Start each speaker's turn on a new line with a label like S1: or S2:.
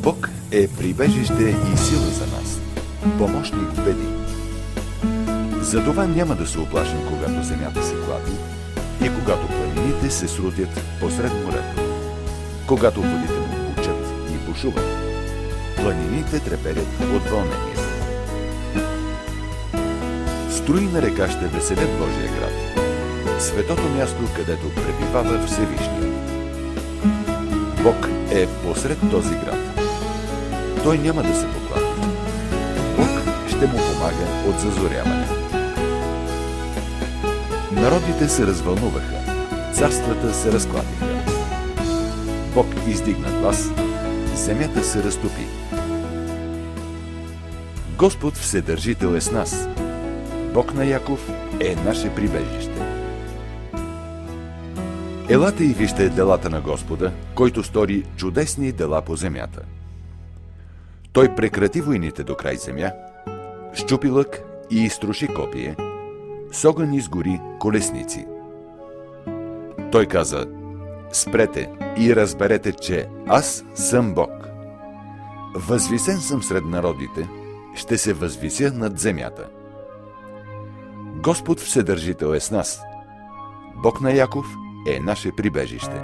S1: Бог е прибежище и сила за нас, помощник в беди. Затова няма да се оплашим, когато земята се клати и когато планините се срутят посред морето, когато водите му бучат и бушуват. Планините треперят от вълнение. Струи на река ще веселят Божия град, светото място, където пребивава Всевишния. Бог е посред този град. Той няма да се поклати. Бог ще му помага от зазоряване. Народите се развълнуваха, царствата се разклатиха. Бог издигна глас, земята се разтопи. Господ Вседържител е с нас. Бог на Яков е наше прибежище. Елате и вижте делата на Господа, който стори чудесни дела по земята. Той прекрати войните до край земя, счупи лък и изтруши копие, с огън изгори колесници. Той каза: спрете и разберете, че аз съм Бог. Възвисен съм сред народите, ще се възвися над земята. Господ Вседържител е с нас. Бог на Яков е наше прибежище.